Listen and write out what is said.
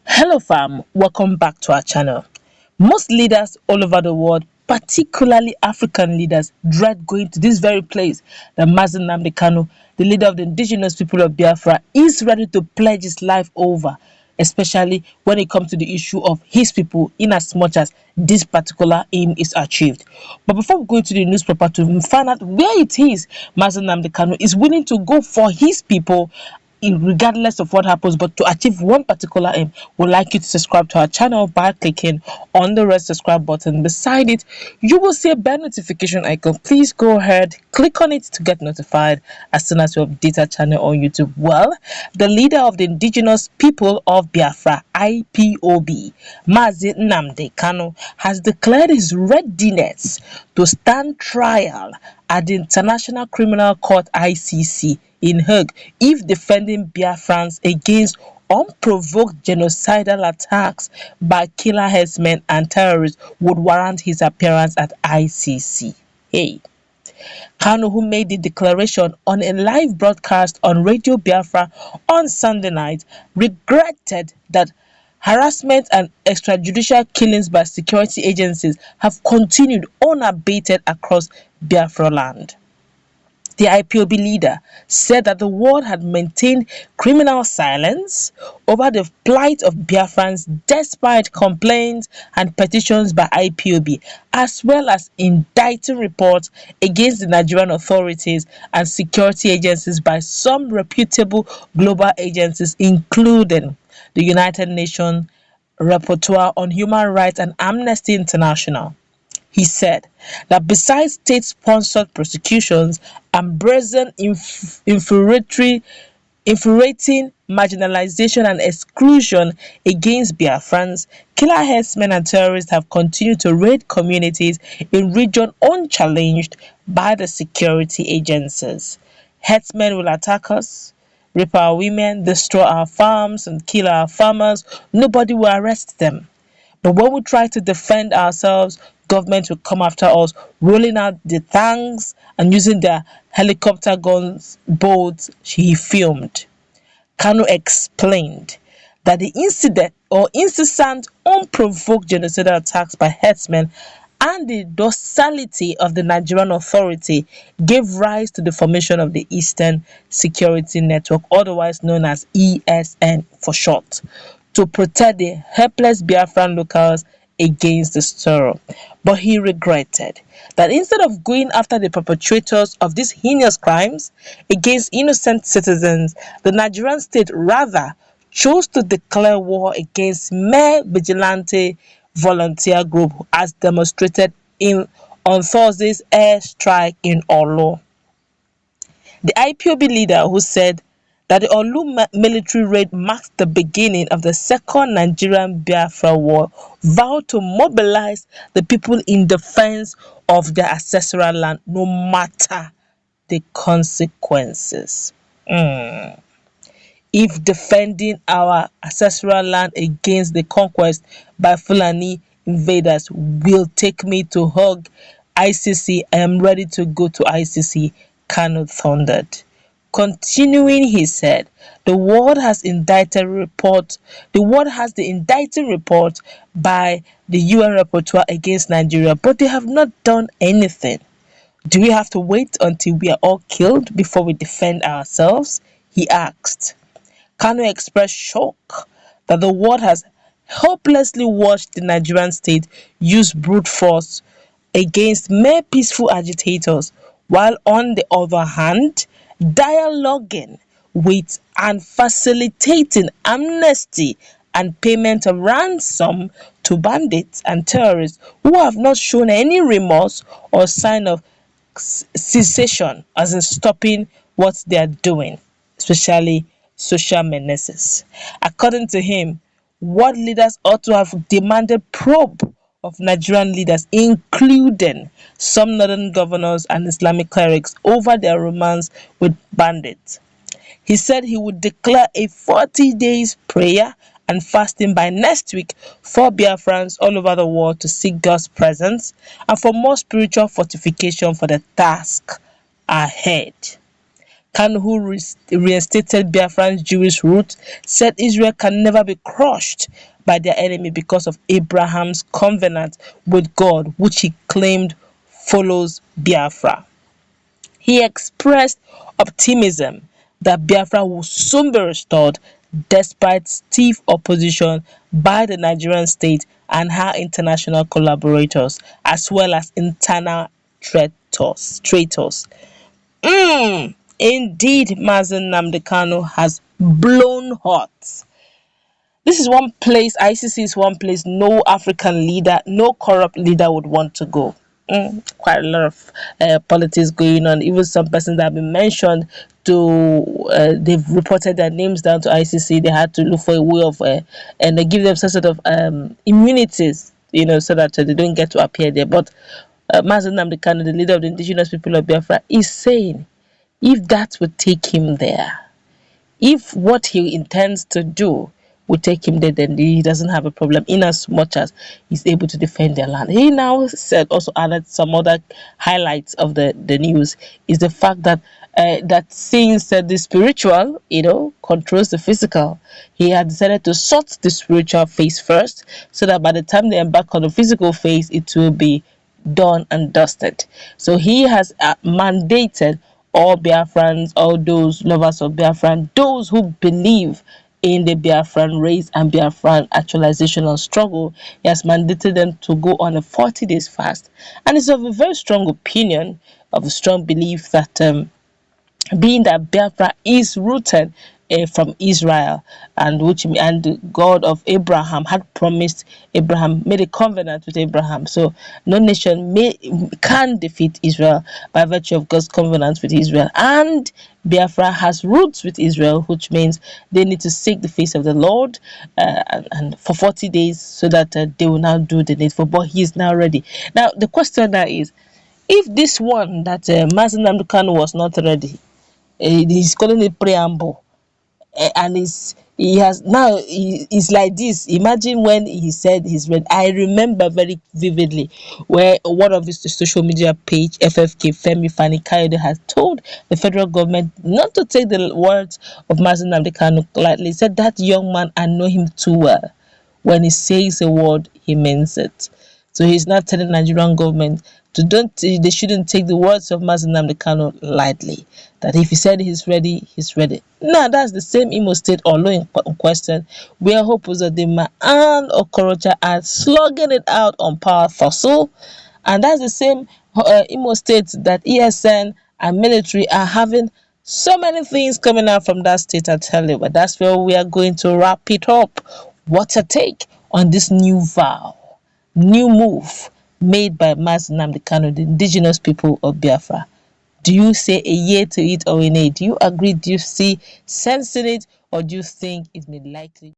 Hello fam, welcome back to our channel. Most leaders all over the world, particularly African leaders, dread going to this very place that Nnamdi Kanu, the leader of the indigenous people of Biafra, is ready to pledge his life over, especially when it comes to the issue of his people, in as much as this particular aim is achieved. But before we go to the newspaper to find out where it is Nnamdi Kanu is willing to go for his people, regardless of what happens, but to achieve one particular aim, we'd like you to subscribe to our channel by clicking on the red subscribe button. Beside it, you will see a bell notification icon. Please go ahead, click on it to get notified as soon as we update our channel on YouTube. Well, the leader of the indigenous people of Biafra, IPOB, Nnamdi Kanu, has declared his readiness to stand trial at the International Criminal Court (ICC) in Hague if defending Biafrans against unprovoked genocidal attacks by killer herdsmen and terrorists would warrant his appearance at ICC. Hey. Kanu, who made the declaration on a live broadcast on Radio Biafra on Sunday night, regretted that harassment and extrajudicial killings by security agencies have continued unabated across Biafra land. The IPOB leader said that the world had maintained criminal silence over the plight of Biafrans despite complaints and petitions by IPOB, as well as indicting reports against the Nigerian authorities and security agencies by some reputable global agencies, including the United Nations Rapporteur on Human Rights and Amnesty International. He said that besides state-sponsored prosecutions and brazen infuriating marginalization and exclusion against Biafrans, killer herdsmen and terrorists have continued to raid communities in region unchallenged by the security agencies. Herdsmen will attack us, rape our women, destroy our farms, and kill our farmers. Nobody will arrest them. But when we try to defend ourselves, government will come after us, rolling out the tanks and using their helicopter guns, boats, he filmed. Kanu explained that the incident or incessant unprovoked genocidal attacks by herdsmen and the docility of the Nigerian authority gave rise to the formation of the Eastern Security Network, otherwise known as ESN for short, to protect the helpless Biafran locals against the terror. But he regretted that instead of going after the perpetrators of these heinous crimes against innocent citizens, the Nigerian state rather chose to declare war against mere vigilante volunteer group, as demonstrated on Thursday's airstrike in Olo. The IPOB leader, who said that the Olu military raid marks the beginning of the second Nigerian Biafra war, vowed to mobilize the people in defense of their ancestral land, no matter the consequences. If defending our ancestral land against the conquest by Fulani invaders will take me to hug ICC, I am ready to go to ICC, Kanu thundered. Continuing, he said, the world has the indicting report by the UN Rapporteur against Nigeria, but they have not done anything. Do we have to wait until we are all killed before we defend ourselves? He asked. Kanu expressed shock that the world has helplessly watched the Nigerian state use brute force against mere peaceful agitators, while on the other hand, dialoguing with and facilitating amnesty and payment of ransom to bandits and terrorists who have not shown any remorse or sign of cessation, as in stopping what they are doing, especially social menaces. According to him, world leaders ought to have demanded probe of Nigerian leaders, including some northern governors and Islamic clerics, over their romance with bandits. He said he would declare a 40 days prayer and fasting by next week for Biafrans all over the world to seek God's presence and for more spiritual fortification for the task ahead. Kanu, who reinstated Biafran's Jewish roots, said Israel can never be crushed by their enemy because of Abraham's covenant with God, which he claimed follows Biafra. He expressed optimism that Biafra will soon be restored despite stiff opposition by the Nigerian state and her international collaborators, as well as internal traitors. Indeed, Mazen Nnamdi Kanu has blown hot. This is one place, ICC is one place no African leader, no corrupt leader would want to go. Quite a lot of politics going on. Even some persons that have been mentioned to, they've reported their names down to ICC. They had to look for a way of, and they give them some sort of immunities, so that they don't get to appear there. But Mazen Nnamdi Kanu, the leader of the indigenous people of Biafra, is saying if that would take him there, if what he intends to do will take him there, then he doesn't have a problem in as much as he's able to defend their land. He now said, also added some other highlights of the news, is the fact that that since the spiritual, controls the physical, he had decided to sort the spiritual phase first, so that by the time they embark on the physical phase, it will be done and dusted. So he has mandated all Biafrans, all those lovers of Biafran, those who believe in the Biafran race and Biafran actualization and struggle, he has mandated them to go on a 40 days fast. And it's of a very strong opinion, of a strong belief that being that Biafra is rooted from Israel, and the God of Abraham had promised Abraham, made a covenant with Abraham. So no nation can defeat Israel by virtue of God's covenant with Israel. And Biafra has roots with Israel, which means they need to seek the face of the Lord and for 40 days, so that they will now do the needful. But he is now ready. Now the question now is, if this one that Mazen Nnamdi Kanu was not ready, he's calling it preamble, and he's like this. Imagine when he said he's ready. I remember very vividly where one of his social media page, FFK Femi Fani Kayode, has told the federal government not to take the words of Mazen Nnamdi Kanu lightly. He said that young man, I know him too well. When he says a word, he means it. So he's not telling the Nigerian government they shouldn't take the words of Mazen Nnamdi Kanu lightly. That if he said he's ready, he's ready. Now that's the same Imo State law in question, where Hope Uzodinma and Okorocha are slugging it out on power tussle, and that's the same Imo State that ESN and military are having so many things coming out from that state, I tell you. But that's where we are going to wrap it up. What a take on this new move made by Mazen Nnamdi Kanu, the indigenous people of Biafra. Do you say a yea to it or a nay? Do you agree? Do you see sense in it? Or do you think it may likely